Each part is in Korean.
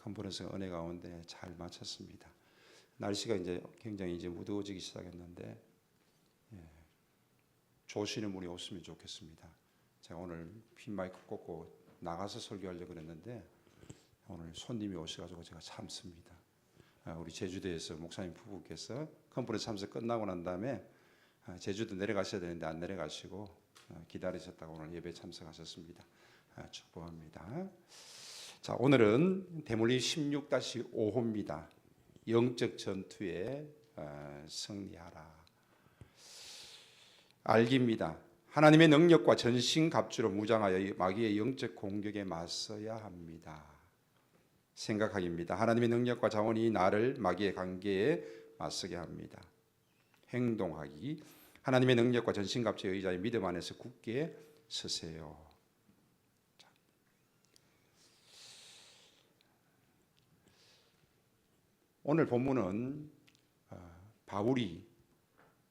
컨퍼런스 은혜 가운데 잘 마쳤습니다. 날씨가 이제 굉장히 이제 무더워지기 시작했는데 조시는 분이 없으면 좋겠습니다. 제가 오늘 핀 마이크 꽂고 나가서 설교하려고 그랬는데 오늘 손님이 오셔가지고 제가 참습니다. 우리 제주도에서 목사님 부부께서 컨퍼런스 참석 끝나고 난 다음에 제주도 내려가셔야 되는데 안 내려가시고 기다리셨다고 오늘 예배 참석하셨습니다. 축복합니다. 자, 오늘은 대물림 16-5호입니다. 영적 전투에 승리하라. 알기입니다. 하나님의 능력과 전신갑주로 무장하여 마귀의 영적 공격에 맞서야 합니다. 생각하기입니다. 하나님의 능력과 자원이 나를 마귀의 관계에 맞서게 합니다. 행동하기. 하나님의 능력과 전신갑주의 의자의 믿음 안에서 굳게 서세요. 오늘 본문은 바울이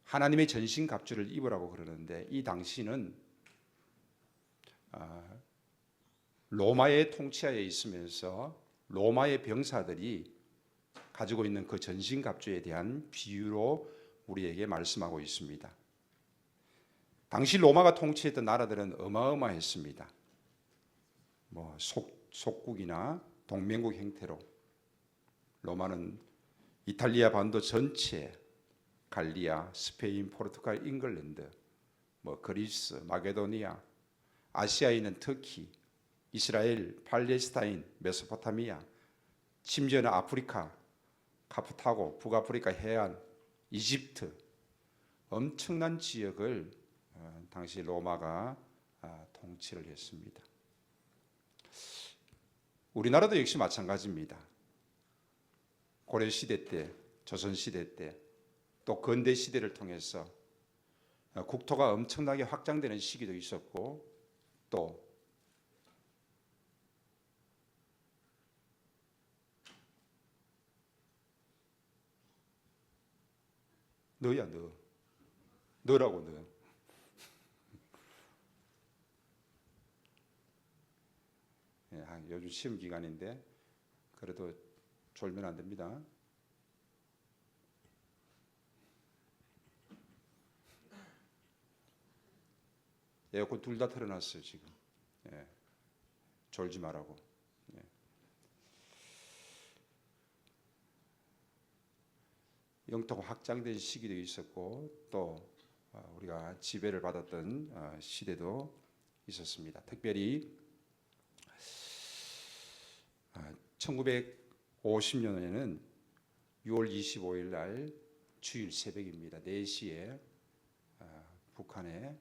하나님의 전신갑주를 입으라고 그러는데 이 당시는 로마의 통치하에 있으면서 로마의 병사들이 가지고 있는 그 전신갑주에 대한 비유로 우리에게 말씀하고 있습니다. 당시 로마가 통치했던 나라들은 어마어마했습니다. 속국이나 동맹국 형태로 로마는 이탈리아 반도 전체, 갈리아, 스페인, 포르투갈, 잉글랜드, 그리스, 마게도니아, 아시아에 있는 터키, 이스라엘, 팔레스타인, 메소포타미아, 심지어는 아프리카, 카푸타고, 북아프리카 해안, 이집트 엄청난 지역을 당시 로마가 통치를 했습니다. 우리나라도 역시 마찬가지입니다. 고려시대 때, 조선시대 때, 또 근대시대를 통해서 국토가 엄청나게 확장되는 시기도 있었고 또 너라고. 요즘 시험 기간인데 그래도 졸면 안 됩니다. 에어컨 둘 다 틀어놨어요 지금. 졸지 말라고. 영토가 확장된 시기도 있었고 또 우리가 지배를 받았던 시대도 있었습니다. 특별히 1950년에는 6월 25일 날 주일 새벽입니다. 4시에 북한의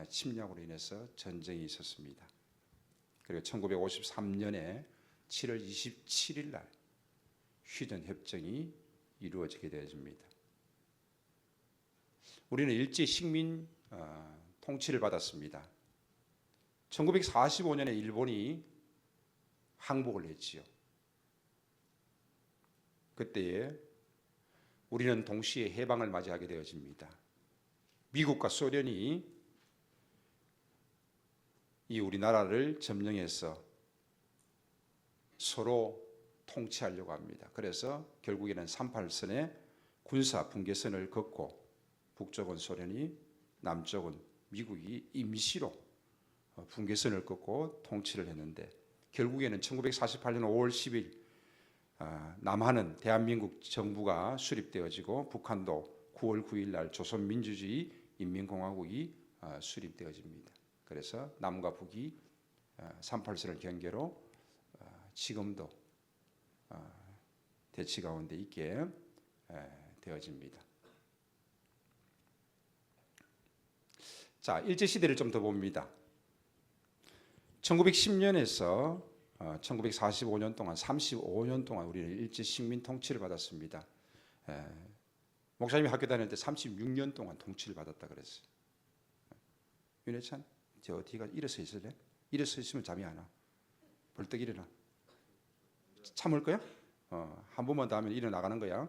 침략으로 인해서 전쟁이 있었습니다. 그리고 1953년에 7월 27일 날 휴전 협정이 이루어지게 되어집니다. 우리는 일제 식민 통치를 받았습니다. 1945년에 일본이 항복을 했지요. 그때에 우리는 동시에 해방을 맞이하게 되어집니다. 미국과 소련이 이 우리나라를 점령해서 서로 통치하려고 합니다. 그래서 결국에는 38선의 군사 분계선을 긋고 북쪽은 소련이, 남쪽은 미국이 임시로 분계선을 긋고 통치를 했는데 결국에는 1948년 5월 10일 남한은 대한민국 정부가 수립되어지고 북한도 9월 9일 날 조선민주주의 인민공화국이 수립되어집니다. 그래서 남과 북이 38선을 경계로 지금도 대치 가운데 있게 되어집니다. 자, 일제시대를 좀 더 봅니다. 1910년에서 1945년 동안 35년 동안 우리는 일제 식민 통치를 받았습니다. 목사님이 학교 다닐 때 36년 동안 통치를 받았다 그랬어요. 윤혜찬, 저 어디가 일어서 있을래? 일어서 있으면 잠이 안 와. 벌떡 일어나. 참을 거야? 한 번만 더 하면 일어나가는 거야.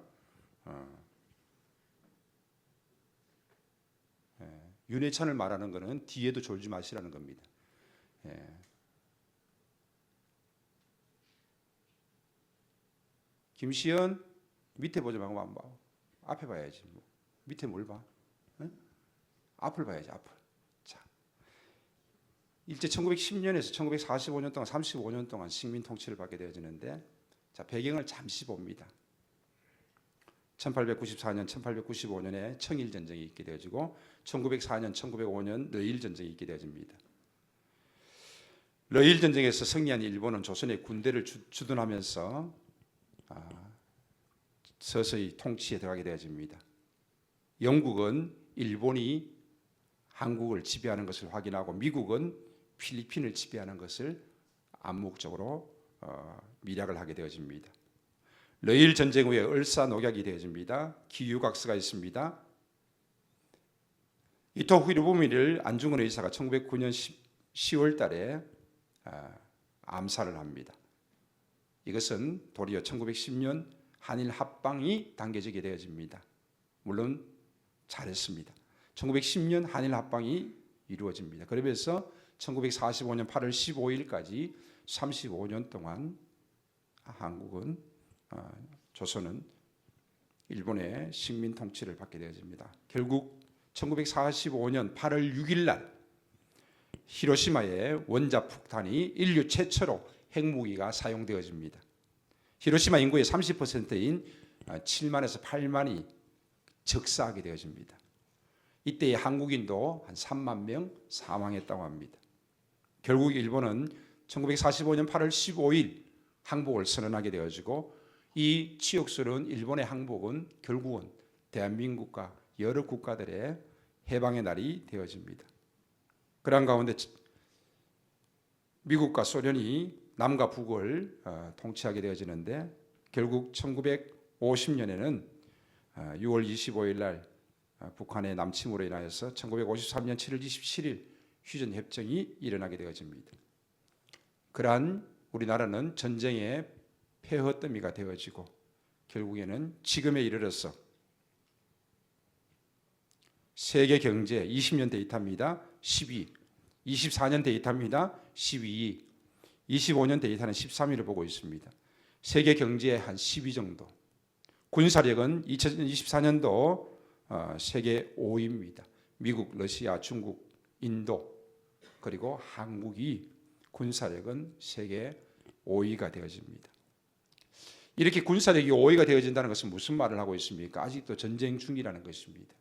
윤혜찬을 말하는 거는 뒤에도 졸지 마시라는 겁니다. 김시현 밑에 보지 말고 안 봐. 앞에 봐야지. 뭐. 밑에 뭘 봐? 응? 앞을 봐야지. 앞을. 자, 일제 1910년에서 1945년 동안 35년 동안 식민 통치를 받게 되어지는데, 자, 배경을 잠시 봅니다. 1894년, 1895년에 청일 전쟁이 있게 되어지고 1904년, 1905년 러일 전쟁이 있게 되어집니다. 러일 전쟁에서 승리한 일본은 조선의 군대를 주둔하면서 서서히 통치에 들어가게 되어집니다. 영국은 일본이 한국을 지배하는 것을 확인하고 미국은 필리핀을 지배하는 것을 암묵적으로 밀약을 하게 되어집니다. 러일 전쟁 후에 을사녹약이 되어집니다. 기유각서가 있습니다. 이토 히로부미를 안중근 의사가 1909년 10월 달에 암살을 합니다. 이것은 도리어 1910년 한일 합방이 당겨지게 되어집니다. 물론 잘했습니다. 1910년 한일 합방이 이루어집니다. 그러면서 1945년 8월 15일까지 35년 동안 한국은 조선은 일본의 식민 통치를 받게 되어집니다. 결국 1945년 8월 6일 날 히로시마의 원자 폭탄이 인류 최초로 핵무기가 사용되어집니다. 히로시마 인구의 30%인 7만에서 8만이 적사하게 되어집니다. 이때 한국인도 한 3만 명 사망했다고 합니다. 결국 일본은 1945년 8월 15일 항복을 선언하게 되어지고 이 치욕스러운 일본의 항복은 결국은 대한민국과 여러 국가들의 해방의 날이 되어집니다. 그러한 가운데 미국과 소련이 남과 북을 통치하게 되어지는데 결국 1950년에는 6월 25일 날 북한의 남침으로 인하여서 1953년 7월 27일 휴전 협정이 일어나게 되어집니다. 그러한 우리나라는 전쟁의 폐허더미가 되어지고 결국에는 지금에 이르러서 세계 경제 20년 데이터입니다. 12, 24년 데이터입니다. 12, 25년 데이터는 13위를 보고 있습니다. 세계 경제의 한 12 정도. 군사력은 2024년도 세계 5위입니다. 미국, 러시아, 중국, 인도 그리고 한국이 군사력은 세계 5위가 되어집니다. 이렇게 군사력이 5위가 되어진다는 것은 무슨 말을 하고 있습니까? 아직도 전쟁 중이라는 것입니다.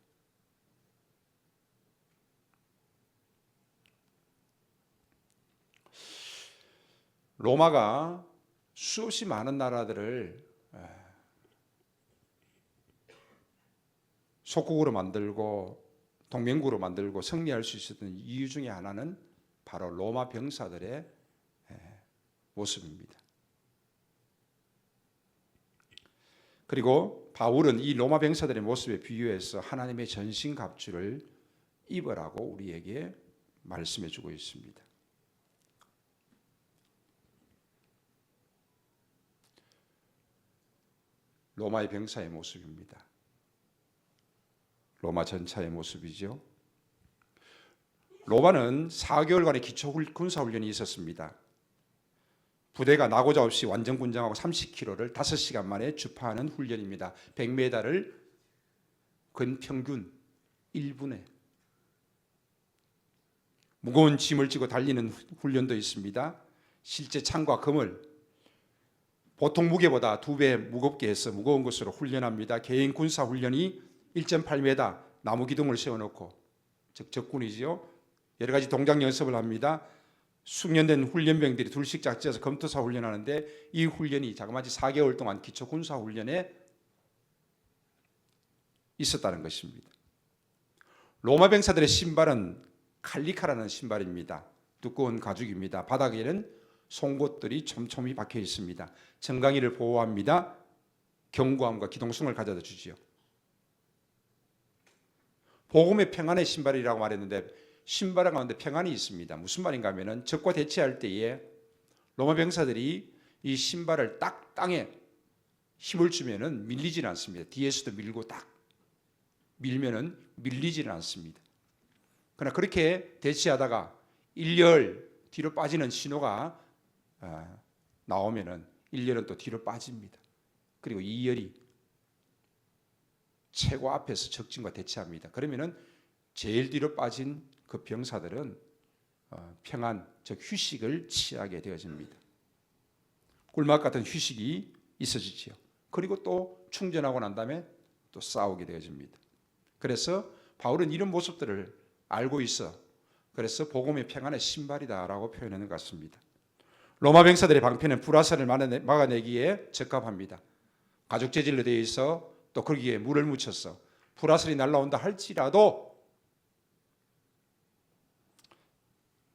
로마가 수없이 많은 나라들을 속국으로 만들고 동맹국으로 만들고 승리할 수 있었던 이유 중에 하나는 바로 로마 병사들의 모습입니다. 그리고 바울은 이 로마 병사들의 모습에 비유해서 하나님의 전신갑주를 입으라고 우리에게 말씀해 주고 있습니다. 로마의 병사의 모습입니다. 로마 전차의 모습이죠. 로마는 4개월간의 기초 군사훈련이 있었습니다. 부대가 나고자 없이 완전군장하고 30km를 5시간 만에 주파하는 훈련입니다. 100m를 근평균 1분에 무거운 짐을 지고 달리는 훈련도 있습니다. 실제 창과 검을 보통 무게보다 2배 무겁게 해서 무거운 것으로 훈련합니다. 개인 군사 훈련이 1.8m 나무 기둥을 세워놓고 즉 적군이지요. 여러 가지 동작 연습을 합니다. 숙련된 훈련병들이 둘씩 짝지어서 검투사 훈련하는데 이 훈련이 자그마치 4개월 동안 기초 군사 훈련에 있었다는 것입니다. 로마 병사들의 신발은 칼리카라는 신발입니다. 두꺼운 가죽입니다. 바닥에는 송곳들이 촘촘히 박혀 있습니다. 정강이를 보호합니다. 견고함과 기동성을 가져다 주지요. 복음의 평안의 신발이라고 말했는데 신발 가운데 평안이 있습니다. 무슨 말인가 하면은 적과 대치할 때에 로마 병사들이 이 신발을 딱 땅에 힘을 주면은 밀리지는 않습니다. 뒤에서도 밀고 딱 밀면은 밀리지는 않습니다. 그러나 그렇게 대치하다가 일렬 뒤로 빠지는 신호가 나오면은 일렬은 또 뒤로 빠집니다. 그리고 이열이 최고 앞에서 적진과 대치합니다. 그러면은 제일 뒤로 빠진 그 병사들은 평안, 즉 휴식을 취하게 되어집니다. 꿀맛 같은 휴식이 있어지지요. 그리고 또 충전하고 난 다음에 또 싸우게 되어집니다. 그래서 바울은 이런 모습들을 알고 있어. 그래서 복음의 평안의 신발이다라고 표현하는 것 같습니다. 로마 병사들의 방패는 불화살을 막아내기에 적합합니다. 가죽 재질로 되어 있어 또 거기에 물을 묻혀서 불화살이 날아온다 할지라도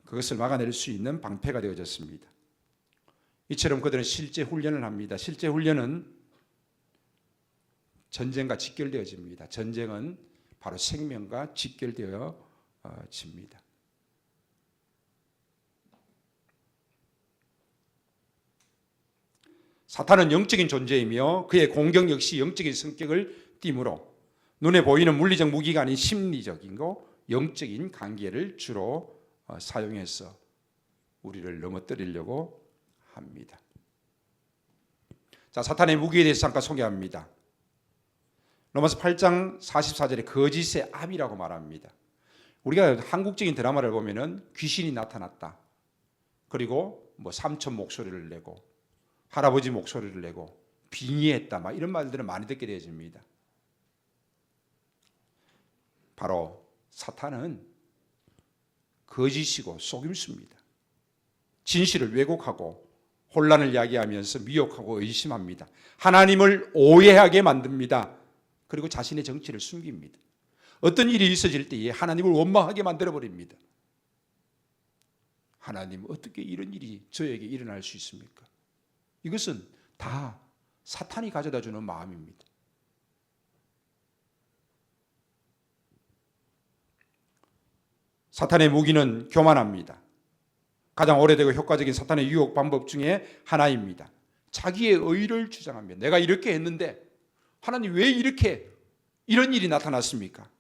그것을 막아낼 수 있는 방패가 되어졌습니다. 이처럼 그들은 실제 훈련을 합니다. 실제 훈련은 전쟁과 직결되어집니다. 전쟁은 바로 생명과 직결되어집니다. 사탄은 영적인 존재이며 그의 공격 역시 영적인 성격을 띠므로 눈에 보이는 물리적 무기가 아닌 심리적이고 영적인 관계를 주로 사용해서 우리를 넘어뜨리려고 합니다. 자, 사탄의 무기에 대해서 잠깐 소개합니다. 로마서 8장 44절에 거짓의 압이라고 말합니다. 우리가 한국적인 드라마를 보면은 귀신이 나타났다. 그리고 삼촌 목소리를 내고 할아버지 목소리를 내고 빙의했다. 막 이런 말들은 많이 듣게 되어집니다. 바로 사탄은 거짓이고 속임수입니다. 진실을 왜곡하고 혼란을 야기하면서 미혹하고 의심합니다. 하나님을 오해하게 만듭니다. 그리고 자신의 정체를 숨깁니다. 어떤 일이 있어질 때에 하나님을 원망하게 만들어버립니다. 하나님, 어떻게 이런 일이 저에게 일어날 수 있습니까? 이것은 다 사탄이 가져다 주는 마음입니다. 사탄의 무기는 교만합니다. 가장 오래되고 효과적인 사탄의 유혹 방법 중에 하나입니다. 자기의 의를 주장합니다. 내가 이렇게 했는데 하나님 왜 이렇게 이런 일이 나타났습니까?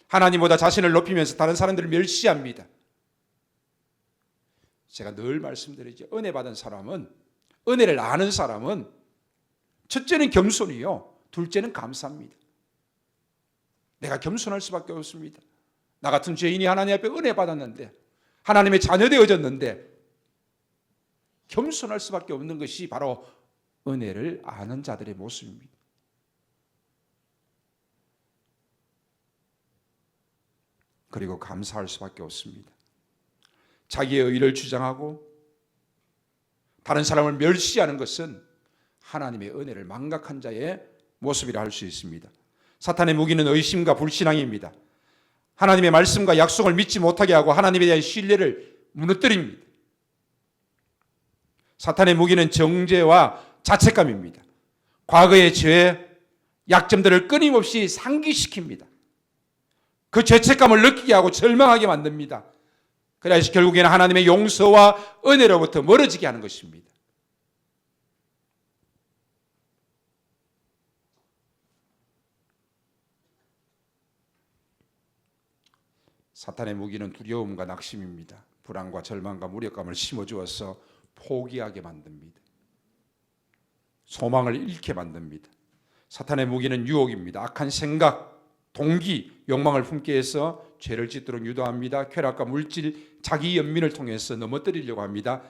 하나님보다 자신을 높이면서 다른 사람들을 멸시합니다. 제가 늘 말씀드리죠. 은혜 받은 사람은, 은혜를 아는 사람은 첫째는 겸손이요, 둘째는 감사합니다. 내가 겸손할 수밖에 없습니다. 나 같은 죄인이 하나님 앞에 은혜 받았는데, 하나님의 자녀 되어졌는데 겸손할 수밖에 없는 것이 바로 은혜를 아는 자들의 모습입니다. 그리고 감사할 수밖에 없습니다. 자기의 의를 주장하고 다른 사람을 멸시하는 것은 하나님의 은혜를 망각한 자의 모습이라 할 수 있습니다. 사탄의 무기는 의심과 불신앙입니다. 하나님의 말씀과 약속을 믿지 못하게 하고 하나님에 대한 신뢰를 무너뜨립니다. 사탄의 무기는 정죄와 자책감입니다. 과거의 죄, 약점들을 끊임없이 상기시킵니다. 그 죄책감을 느끼게 하고 절망하게 만듭니다. 그래서 결국에는 하나님의 용서와 은혜로부터 멀어지게 하는 것입니다. 사탄의 무기는 두려움과 낙심입니다. 불안과 절망과 무력감을 심어주어서 포기하게 만듭니다. 소망을 잃게 만듭니다. 사탄의 무기는 유혹입니다. 악한 생각, 동기, 욕망을 품게 해서 죄를 짓도록 유도합니다. 쾌락과 물질, 자기 연민을 통해서 넘어뜨리려고 합니다.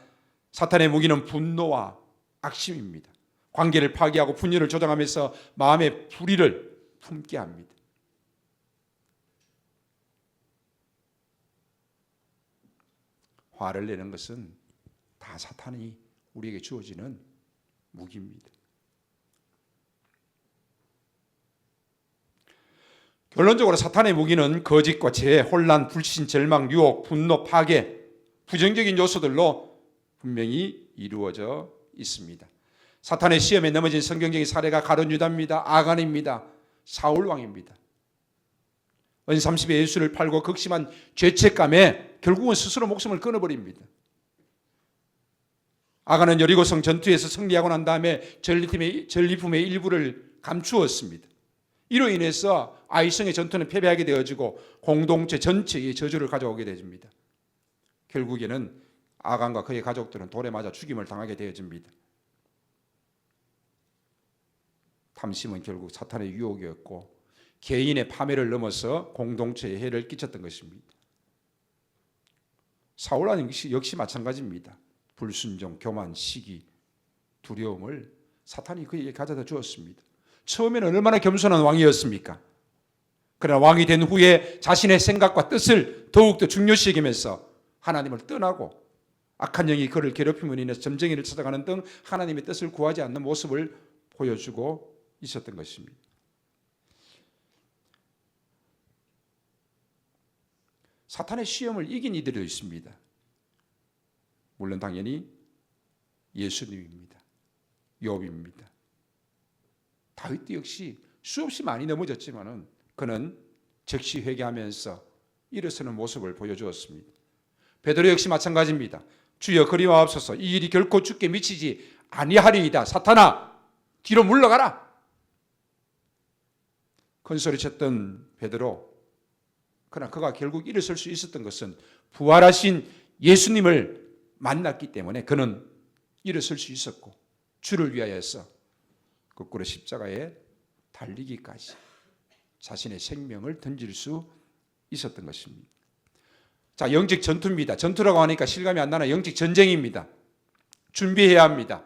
사탄의 무기는 분노와 악심입니다. 관계를 파괴하고 분열을 조장하면서 마음의 불의를 품게 합니다. 화를 내는 것은 다 사탄이 우리에게 주어지는 무기입니다. 결론적으로 사탄의 무기는 거짓과 재해, 혼란, 불신, 절망, 유혹, 분노, 파괴, 부정적인 요소들로 분명히 이루어져 있습니다. 사탄의 시험에 넘어진 성경적인 사례가 가룟 유다입니다. 아간입니다. 사울 왕입니다. 은삼십에 예수를 팔고 극심한 죄책감에 결국은 스스로 목숨을 끊어버립니다. 아간은 여리고성 전투에서 승리하고 난 다음에 전리품의 일부를 감추었습니다. 이로 인해서 아이성의 전투는 패배하게 되어지고 공동체 전체의 저주를 가져오게 되어집니다. 결국에는 아간과 그의 가족들은 돌에 맞아 죽임을 당하게 되어집니다. 탐심은 결국 사탄의 유혹이었고 개인의 파멸을 넘어서 공동체에 해를 끼쳤던 것입니다. 사울 역시 마찬가지입니다. 불순종, 교만, 시기, 두려움을 사탄이 그에게 가져다 주었습니다. 처음에는 얼마나 겸손한 왕이었습니까? 그러나 왕이 된 후에 자신의 생각과 뜻을 더욱더 중요시 여기면서 하나님을 떠나고 악한 영이 그를 괴롭힘으로 인해서 점쟁이를 찾아가는 등 하나님의 뜻을 구하지 않는 모습을 보여주고 있었던 것입니다. 사탄의 시험을 이긴 이들도 있습니다. 물론 당연히 예수님입니다. 욥입니다. 다윗도 역시 수없이 많이 넘어졌지만은 그는 즉시 회개하면서 일어서는 모습을 보여주었습니다. 베드로 역시 마찬가지입니다. 주여 그리 마옵소서, 이 일이 결코 주께 미치지 아니하리이다. 사탄아 뒤로 물러가라. 큰소리쳤던 베드로, 그러나 그가 결국 일어설 수 있었던 것은 부활하신 예수님을 만났기 때문에 그는 일어설 수 있었고 주를 위하여서 거꾸로 십자가에 달리기까지 자신의 생명을 던질 수 있었던 것입니다. 자, 영적 전투입니다. 전투라고 하니까 실감이 안 나나 영적 전쟁입니다. 준비해야 합니다.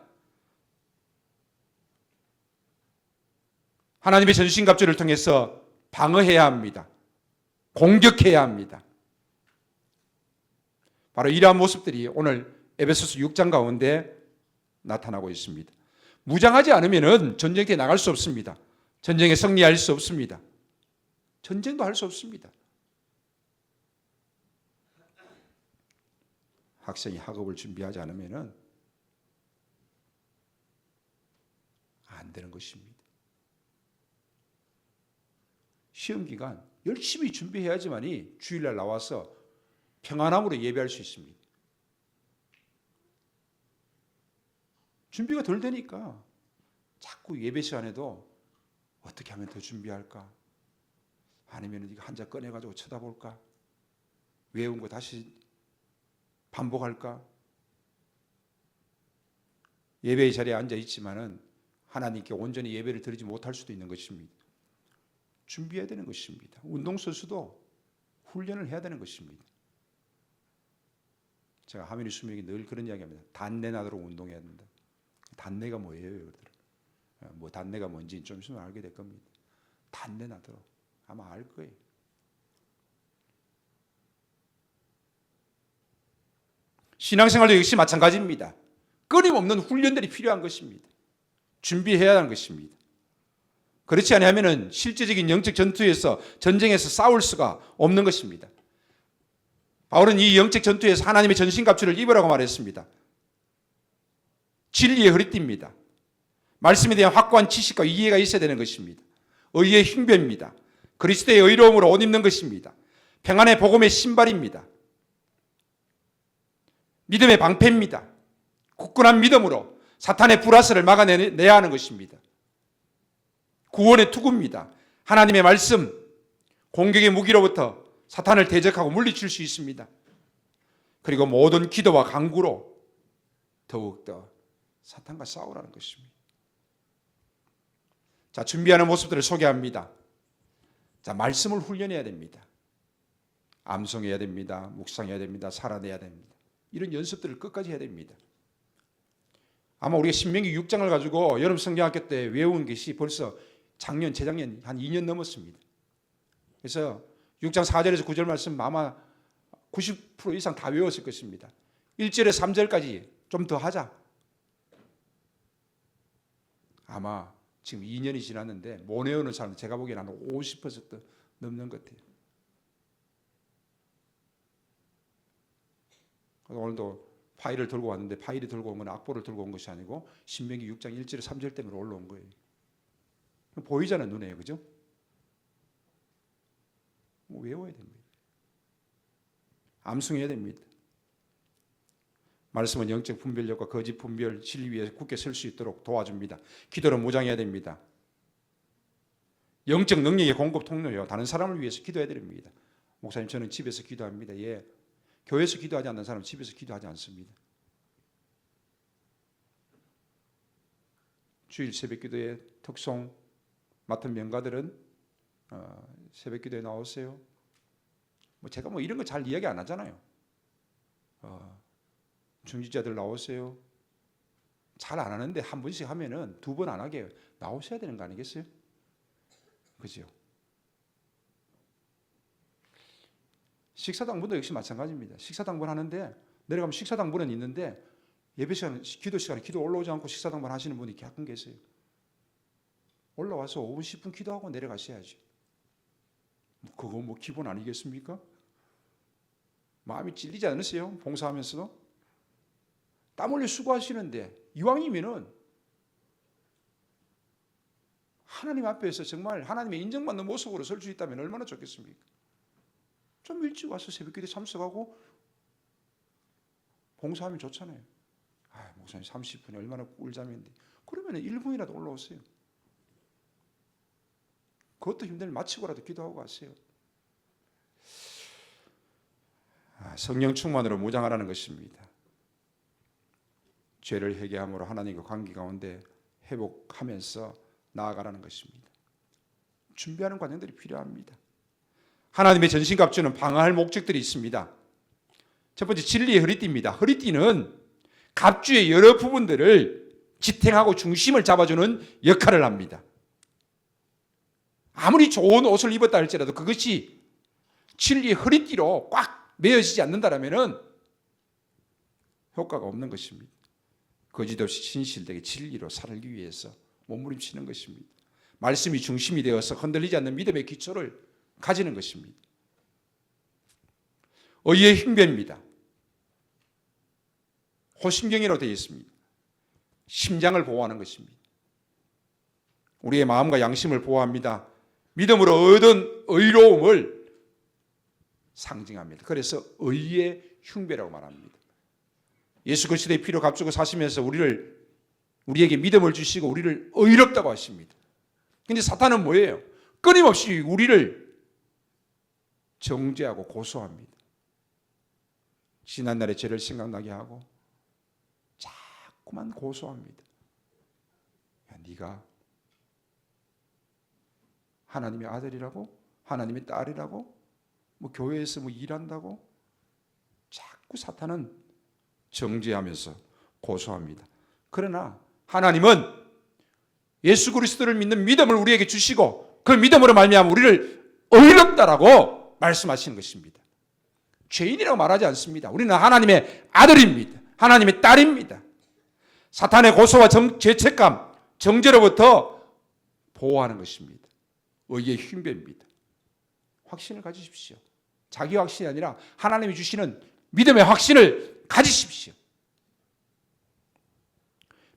하나님의 전신갑주를 통해서 방어해야 합니다. 공격해야 합니다. 바로 이러한 모습들이 오늘 에베소서 6장 가운데 나타나고 있습니다. 무장하지 않으면 전쟁에 나갈 수 없습니다. 전쟁에 승리할 수 없습니다. 전쟁도 할 수 없습니다. 학생이 학업을 준비하지 않으면 안 되는 것입니다. 시험 기간 열심히 준비해야지만이 주일날 나와서 평안함으로 예배할 수 있습니다. 준비가 덜 되니까 자꾸 예배 시간에도 어떻게 하면 더 준비할까? 아니면 이거 한 장 꺼내가지고 쳐다볼까? 외운 거 다시 반복할까? 예배의 자리에 앉아 있지만은 하나님께 온전히 예배를 드리지 못할 수도 있는 것입니다. 준비해야 되는 것입니다. 운동선수도 훈련을 해야 되는 것입니다. 제가 하민이 수명이 늘 그런 이야기합니다. 단내 나도록 운동해야 된다. 단내가 뭐예요, 여러분들? 뭐 단내가 뭔지 좀 있으면 알게 될 겁니다. 단내 나도록 아마 알 거예요. 신앙생활도 역시 마찬가지입니다. 끊임없는 훈련들이 필요한 것입니다. 준비해야 하는 것입니다. 그렇지 않으면 실제적인 영적 전투에서 전쟁에서 싸울 수가 없는 것입니다. 바울은 이 영적 전투에서 하나님의 전신갑주를 입으라고 말했습니다. 진리의 허리띠입니다. 말씀에 대한 확고한 지식과 이해가 있어야 되는 것입니다. 의의 흉배입니다. 그리스도의 의로움으로 옷 입는 것입니다. 평안의 복음의 신발입니다. 믿음의 방패입니다. 굳건한 믿음으로 사탄의 불화설을 막아내야 하는 것입니다. 구원의 투구입니다. 하나님의 말씀, 공격의 무기로부터 사탄을 대적하고 물리칠 수 있습니다. 그리고 모든 기도와 간구로 더욱더 사탄과 싸우라는 것입니다. 자, 준비하는 모습들을 소개합니다. 자, 말씀을 훈련해야 됩니다. 암송해야 됩니다. 묵상해야 됩니다. 살아내야 됩니다. 이런 연습들을 끝까지 해야 됩니다. 아마 우리가 신명기 6장을 가지고 여름 성경학교 때 외운 것이 벌써 작년, 재작년 한 2년 넘었습니다. 그래서 6장 4절에서 9절 말씀 아마 90% 이상 다 외웠을 것입니다. 1절에서 3절까지 좀 더 하자. 아마 지금 2년이 지났는데 못 외우는 사람 제가 보기에는 한 50% 넘는 것 같아요. 오늘도 파일을 들고 왔는데 파일이 들고 온 건 악보를 들고 온 것이 아니고 신명기 6장 1절에서 3절 때문에 올라온 거예요. 보이잖아요, 눈에. 그죠? 외워야 됩니다. 암송해야 됩니다. 말씀은 영적 분별력과 거짓 분별 진리에 굳게 설 수 있도록 도와줍니다. 기도로 무장해야 됩니다. 영적 능력의 공급 통로요. 다른 사람을 위해서 기도해야 됩니다. 목사님, 저는 집에서 기도합니다. 예. 교회에서 기도하지 않는 사람은 집에서 기도하지 않습니다. 주일 새벽기도의 특송 맡은 명가들은 새벽기도에 나오세요. 제가 이런 거 잘 이야기 안 하잖아요. 중직자들 나오세요. 잘 안 하는데 한 번씩 하면은 두 번 안 하게 나오셔야 되는 거 아니겠어요? 그죠? 식사당번도 역시 마찬가지입니다. 식사당번 하는데 내려가면 식사당번은 있는데 예배 시간, 기도 시간에 기도 올라오지 않고 식사당번 하시는 분이 가끔 계세요. 올라와서 5분, 10분 기도하고 내려가셔야지. 그거 기본 아니겠습니까? 마음이 찔리지 않으세요? 봉사하면서도? 땀 흘려 수고하시는데 이왕이면은 하나님 앞에서 정말 하나님의 인정받는 모습으로 설 수 있다면 얼마나 좋겠습니까? 좀 일찍 와서 새벽기도에 참석하고 봉사하면 좋잖아요. 목사님 30분이 얼마나 꿀잠인데. 그러면 1분이라도 올라오세요. 그것도 힘들면 마치고라도 기도하고 가세요. 성령 충만으로 무장하라는 것입니다. 죄를 회개함으로 하나님과 관계 가운데 회복하면서 나아가라는 것입니다. 준비하는 과정들이 필요합니다. 하나님의 전신갑주는 방어할 목적들이 있습니다. 첫 번째, 진리의 허리띠입니다. 허리띠는 갑주의 여러 부분들을 지탱하고 중심을 잡아주는 역할을 합니다. 아무리 좋은 옷을 입었다 할지라도 그것이 진리의 허리띠로 꽉 매어지지 않는다면 효과가 없는 것입니다. 거짓 없이 진실되게 진리로 살기 위해서 몸부림치는 것입니다. 말씀이 중심이 되어서 흔들리지 않는 믿음의 기초를 가지는 것입니다. 의의 흉배입니다. 호심경이라고 되어 있습니다. 심장을 보호하는 것입니다. 우리의 마음과 양심을 보호합니다. 믿음으로 얻은 의로움을 상징합니다. 그래서 의의 흉배라고 말합니다. 예수 그리스도의 피로 값주고 사시면서 우리에게 믿음을 주시고 우리를 의롭다고 하십니다. 그런데 사탄은 뭐예요? 끊임없이 우리를 정죄하고 고소합니다. 지난날의 죄를 생각나게 하고 자꾸만 고소합니다. 야, 네가 하나님의 아들이라고? 하나님의 딸이라고? 교회에서 일한다고? 자꾸 사탄은 정죄하면서 고소합니다. 그러나 하나님은 예수 그리스도를 믿는 믿음을 우리에게 주시고 그 믿음으로 말미암아 우리를 의롭다라고 말씀하시는 것입니다. 죄인이라고 말하지 않습니다. 우리는 하나님의 아들입니다. 하나님의 딸입니다. 사탄의 고소와 죄책감, 정죄로부터 보호하는 것입니다. 의의 흉배입니다. 확신을 가지십시오. 자기 확신이 아니라 하나님이 주시는 믿음의 확신을 가지십시오.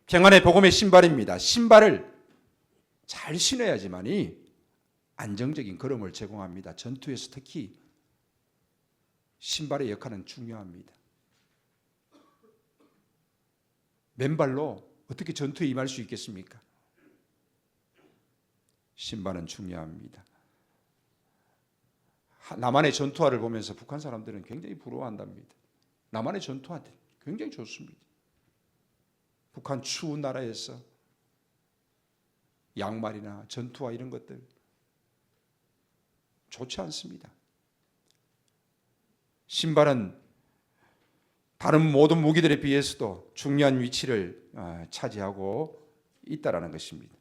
평안의 복음의 신발입니다. 신발을 잘 신어야지만이 안정적인 걸음을 제공합니다. 전투에서 특히 신발의 역할은 중요합니다. 맨발로 어떻게 전투에 임할 수 있겠습니까? 신발은 중요합니다. 남한의 전투화를 보면서 북한 사람들은 굉장히 부러워한답니다. 남한의 전투화 굉장히 좋습니다. 북한 추운 나라에서 양말이나 전투화 이런 것들 좋지 않습니다. 신발은 다른 모든 무기들에 비해서도 중요한 위치를 차지하고 있다라는 것입니다.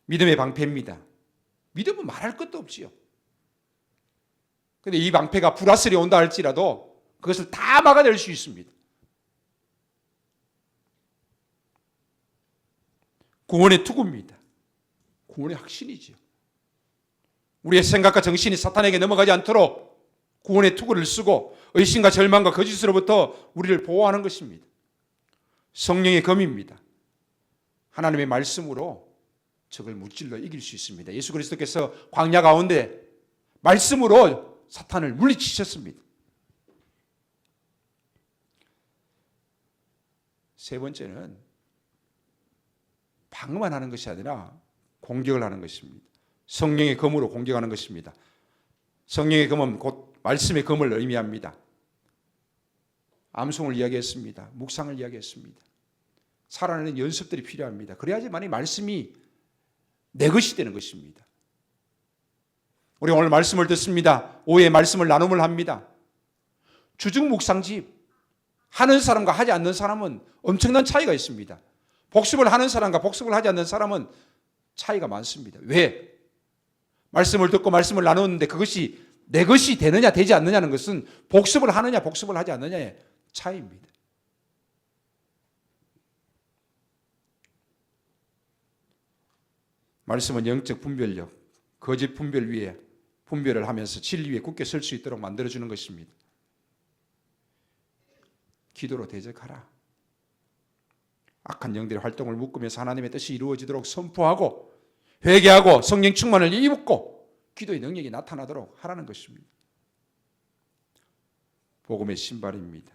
믿음의 방패입니다. 믿음은 말할 것도 없지요. 그런데 이 방패가 불화설이 온다 할지라도 그것을 다 막아낼 수 있습니다. 구원의 투구입니다. 구원의 확신이지요. 우리의 생각과 정신이 사탄에게 넘어가지 않도록 구원의 투구를 쓰고 의심과 절망과 거짓으로부터 우리를 보호하는 것입니다. 성령의 검입니다. 하나님의 말씀으로 적을 무찔러 이길 수 있습니다. 예수 그리스도께서 광야 가운데 말씀으로 사탄을 물리치셨습니다. 세 번째는 방어만 하는 것이 아니라 공격을 하는 것입니다. 성령의 검으로 공격하는 것입니다. 성령의 검은 곧 말씀의 검을 의미합니다. 암송을 이야기했습니다. 묵상을 이야기했습니다. 살아내는 연습들이 필요합니다. 그래야지만 이 말씀이 내 것이 되는 것입니다. 우리 오늘 말씀을 듣습니다. 오후에 말씀을 나눔을 합니다. 주중 묵상집 하는 사람과 하지 않는 사람은 엄청난 차이가 있습니다. 복습을 하는 사람과 복습을 하지 않는 사람은 차이가 많습니다. 왜? 말씀을 듣고 말씀을 나누는데 그것이 내 것이 되느냐 되지 않느냐는 것은 복습을 하느냐 복습을 하지 않느냐의 차이입니다. 말씀은 영적 분별력, 거짓 분별 위에 분별을 하면서 진리 위에 굳게 설 수 있도록 만들어주는 것입니다. 기도로 대적하라. 악한 영들의 활동을 묶으면서 하나님의 뜻이 이루어지도록 선포하고 회개하고 성령 충만을 입고 기도의 능력이 나타나도록 하라는 것입니다. 복음의 신발입니다.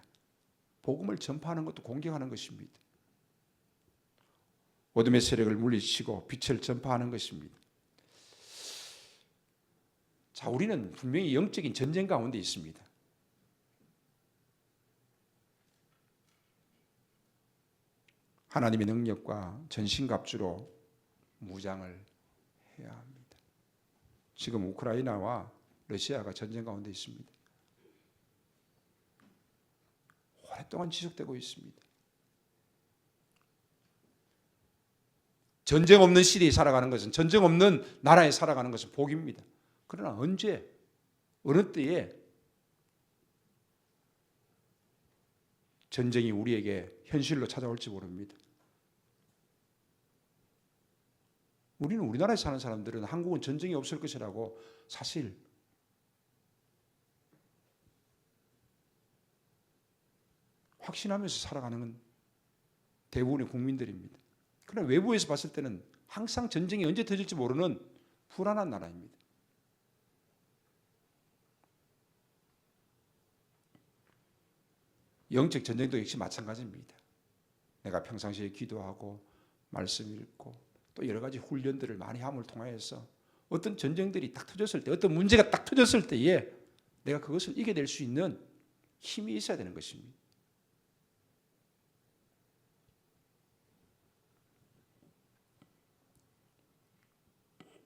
복음을 전파하는 것도 공격하는 것입니다. 어둠의 세력을 물리치고 빛을 전파하는 것입니다. 자, 우리는 분명히 영적인 전쟁 가운데 있습니다. 하나님의 능력과 전신갑주로 무장을 해야 합니다. 지금 우크라이나와 러시아가 전쟁 가운데 있습니다. 오랫동안 지속되고 있습니다. 전쟁 없는 시대에 살아가는 것은, 전쟁 없는 나라에 살아가는 것은 복입니다. 그러나 언제, 어느 때에 전쟁이 우리에게 현실로 찾아올지 모릅니다. 우리는 우리나라에 사는 사람들은 한국은 전쟁이 없을 것이라고 사실 확신하면서 살아가는 대부분의 국민들입니다. 그러나 외부에서 봤을 때는 항상 전쟁이 언제 터질지 모르는 불안한 나라입니다. 영적 전쟁도 역시 마찬가지입니다. 내가 평상시에 기도하고 말씀 읽고 또 여러 가지 훈련들을 많이 함을 통하여서 어떤 전쟁들이 딱 터졌을 때, 어떤 문제가 딱 터졌을 때에 내가 그것을 이겨낼 수 있는 힘이 있어야 되는 것입니다.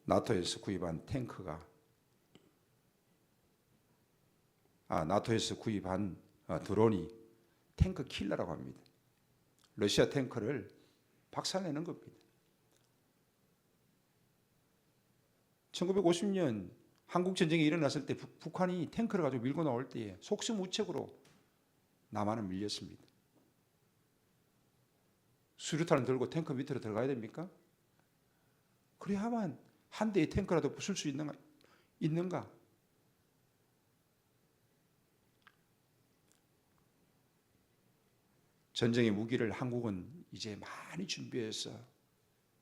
나토에서 구입한 드론이 탱크 킬러라고 합니다. 러시아 탱크를 박살내는 겁니다. 1950년 한국 전쟁이 일어났을 때 북한이 탱크를 가지고 밀고 나올 때에 속수무책으로 남한은 밀렸습니다. 수류탄을 들고 탱크 밑으로 들어가야 됩니까? 그래야만 한 대의 탱크라도 부술 수 있는가? 전쟁의 무기를 한국은 이제 많이 준비해서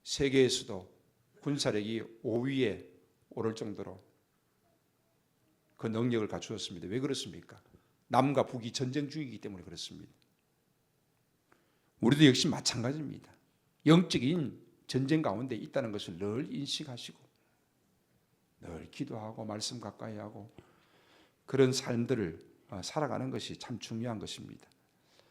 세계에서도 군사력이 5위에 오를 정도로 그 능력을 갖추었습니다. 왜 그렇습니까? 남과 북이 전쟁 중이기 때문에 그렇습니다. 우리도 역시 마찬가지입니다. 영적인 전쟁 가운데 있다는 것을 늘 인식하시고 늘 기도하고 말씀 가까이 하고 그런 삶들을 살아가는 것이 참 중요한 것입니다.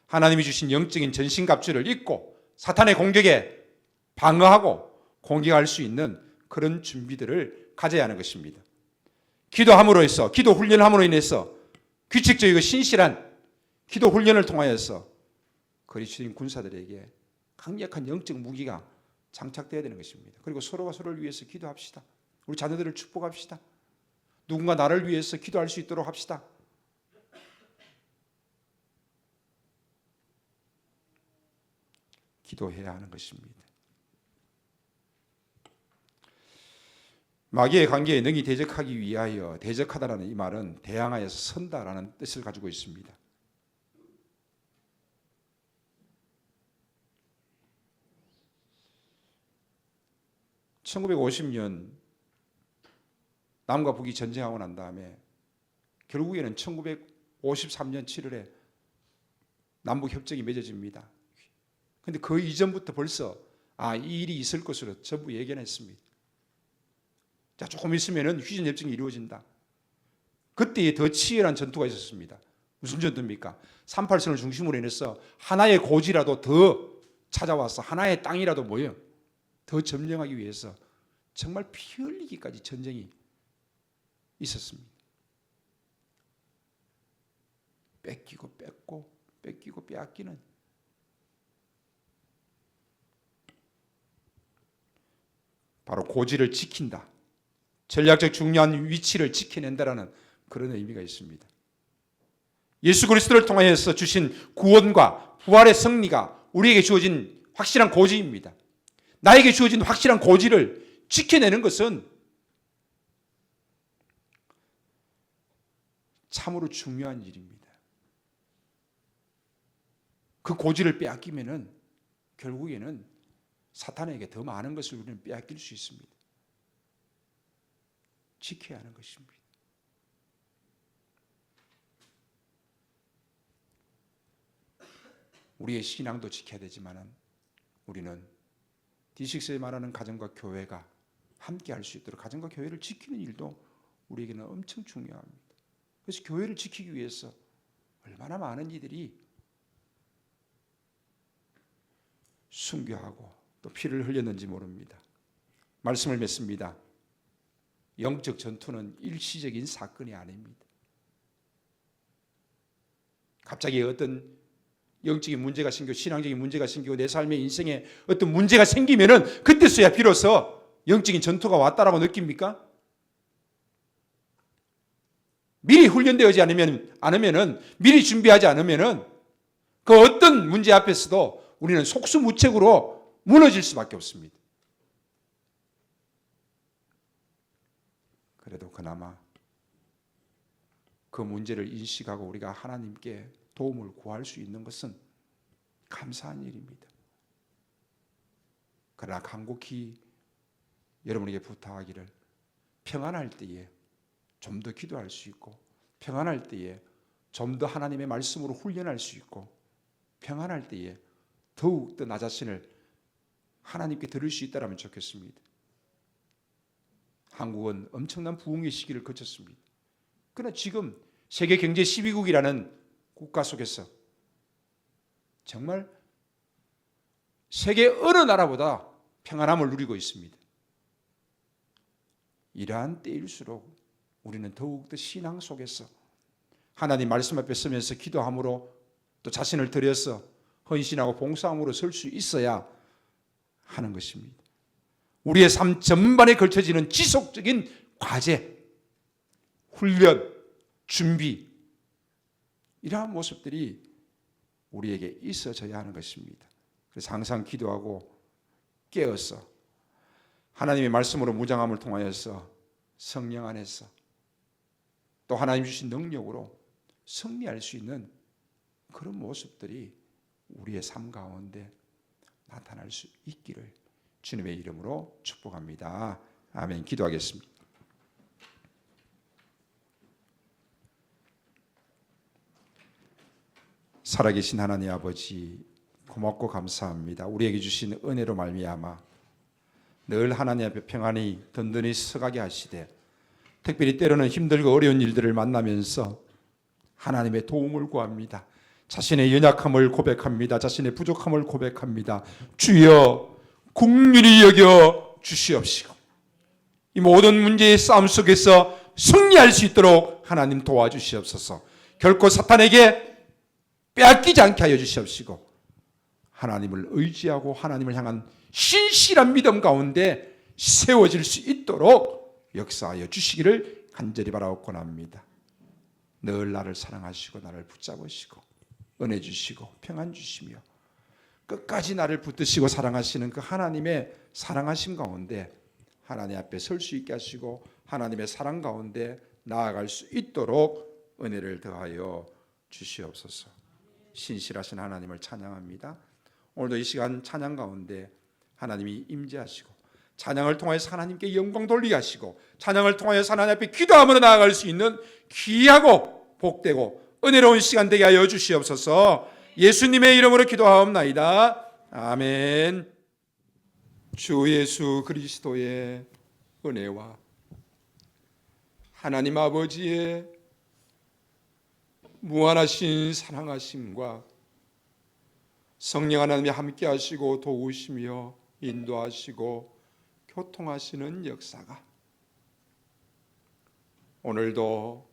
하나님이 주신 영적인 전신갑주를 입고 사탄의 공격에 방어하고 공격할 수 있는 그런 준비들을 가져야 하는 것입니다. 기도함으로 해서, 기도 훈련함으로 인해서 규칙적이고 신실한 기도 훈련을 통하여서 그리스도인 군사들에게 강력한 영적 무기가 장착되어야 되는 것입니다. 그리고 서로가 서로를 위해서 기도합시다. 우리 자녀들을 축복합시다. 누군가 나를 위해서 기도할 수 있도록 합시다. 기도해야 하는 것입니다. 마귀의 관계에 능히 대적하기 위하여, 대적하다라는 이 말은 대항하여서 선다라는 뜻을 가지고 있습니다. (1950년) 남과 북이 전쟁하고 난 다음에 결국에는 1953년 7월에 남북 협정이 맺어집니다. 그런데 그 이전부터 벌써 이 일이 있을 것으로 전부 예견했습니다. 자, 조금 있으면 휴전 협정이 이루어진다. 그때에 더 치열한 전투가 있었습니다. 무슨 전투입니까? 38선을 중심으로 인해서 하나의 고지라도 더 찾아와서 하나의 땅이라도 뭐예요? 더 점령하기 위해서 정말 피 흘리기까지 전쟁이 있었습니다. 뺏기고 뺏고 뺏기고 빼앗기는, 바로 고지를 지킨다, 전략적 중요한 위치를 지켜낸다라는 그런 의미가 있습니다. 예수 그리스도를 통하여서 주신 구원과 부활의 승리가 우리에게 주어진 확실한 고지입니다. 나에게 주어진 확실한 고지를 지켜내는 것은 참으로 중요한 일입니다. 그 고지를 빼앗기면은 결국에는 사탄에게 더 많은 것을 우리는 빼앗길 수 있습니다. 지켜야 하는 것입니다. 우리의 신앙도 지켜야 되지만 우리는 D6에 말하는 가정과 교회가 함께 할 수 있도록 가정과 교회를 지키는 일도 우리에게는 엄청 중요합니다. 그래서 교회를 지키기 위해서 얼마나 많은 이들이 순교하고 또 피를 흘렸는지 모릅니다. 말씀을 맺습니다. 영적 전투는 일시적인 사건이 아닙니다. 갑자기 어떤 영적인 문제가 생기고 신앙적인 문제가 생기고 내 삶의 인생에 어떤 문제가 생기면은 그때서야 비로소 영적인 전투가 왔다라고 느낍니까? 미리 훈련되지 않으면은 미리 준비하지 않으면은 그 어떤 문제 앞에서도 우리는 속수무책으로 무너질 수밖에 없습니다. 그래도 그나마 그 문제를 인식하고 우리가 하나님께 도움을 구할 수 있는 것은 감사한 일입니다. 그러나 간곡히 여러분에게 부탁하기를, 평안할 때에 좀 더 기도할 수 있고, 평안할 때에 좀 더 하나님의 말씀으로 훈련할 수 있고, 평안할 때에 더욱 더 나 자신을 하나님께 드릴 수 있다면 좋겠습니다. 한국은 엄청난 부흥의 시기를 거쳤습니다. 그러나 지금 세계 경제 12국이라는 국가 속에서 정말 세계 어느 나라보다 평안함을 누리고 있습니다. 이러한 때일수록 우리는 더욱더 신앙 속에서 하나님 말씀 앞에 서면서 기도함으로 또 자신을 들여서 헌신하고 봉사함으로 설 수 있어야 하는 것입니다. 우리의 삶 전반에 걸쳐지는 지속적인 과제, 훈련, 준비, 이러한 모습들이 우리에게 있어져야 하는 것입니다. 그래서 항상 기도하고 깨어서 하나님의 말씀으로 무장함을 통하여서 성령 안에서 또 하나님 주신 능력으로 승리할 수 있는 그런 모습들이 우리의 삶 가운데 나타날 수 있기를 주님의 이름으로 축복합니다. 아멘. 기도하겠습니다. 살아계신 하나님 아버지, 고맙고 감사합니다. 우리에게 주신 은혜로 말미암아 늘 하나님 앞에 평안히 든든히 서가게 하시되, 특별히 때로는 힘들고 어려운 일들을 만나면서 하나님의 도움을 구합니다. 자신의 연약함을 고백합니다. 자신의 부족함을 고백합니다. 주여 긍휼히 여겨 주시옵시고 이 모든 문제의 싸움 속에서 승리할 수 있도록 하나님 도와주시옵소서. 결코 사탄에게 빼앗기지 않게 하여 주시옵시고 하나님을 의지하고 하나님을 향한 신실한 믿음 가운데 세워질 수 있도록 역사하여 주시기를 간절히 바라옵고나옵니다. 늘 나를 사랑하시고 나를 붙잡으시고 은혜 주시고 평안 주시며 끝까지 나를 붙드시고 사랑하시는 그 하나님의 사랑하심 가운데 하나님 앞에 설 수 있게 하시고 하나님의 사랑 가운데 나아갈 수 있도록 은혜를 더하여 주시옵소서. 신실하신 하나님을 찬양합니다. 오늘도 이 시간 찬양 가운데 하나님이 임재하시고 찬양을 통하여서 하나님께 영광 돌리게 하시고 찬양을 통하여서 하나님 앞에 기도함으로 나아갈 수 있는 귀하고 복되고 은혜로운 시간 되게 하여 주시옵소서. 예수님의 이름으로 기도하옵나이다. 아멘. 주 예수 그리스도의 은혜와 하나님 아버지의 무한하신 사랑하심과 성령 하나님이 함께 하시고 도우시며 인도하시고 교통하시는 역사가 오늘도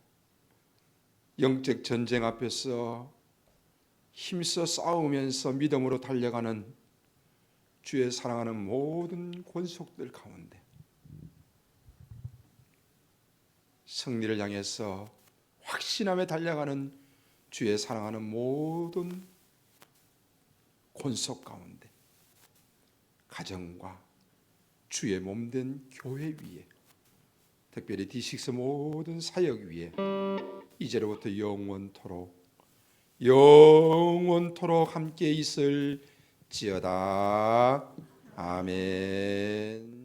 영적 전쟁 앞에서 힘써 싸우면서 믿음으로 달려가는 주의 사랑하는 모든 권속들 가운데 승리를 향해서 확신하며 달려가는 주의 사랑하는 모든 권속 가운데 가정과 주의 몸된 교회 위에 특별히 D6 모든 사역 위에 이제로부터 영원토록 함께 있을지어다. 아멘.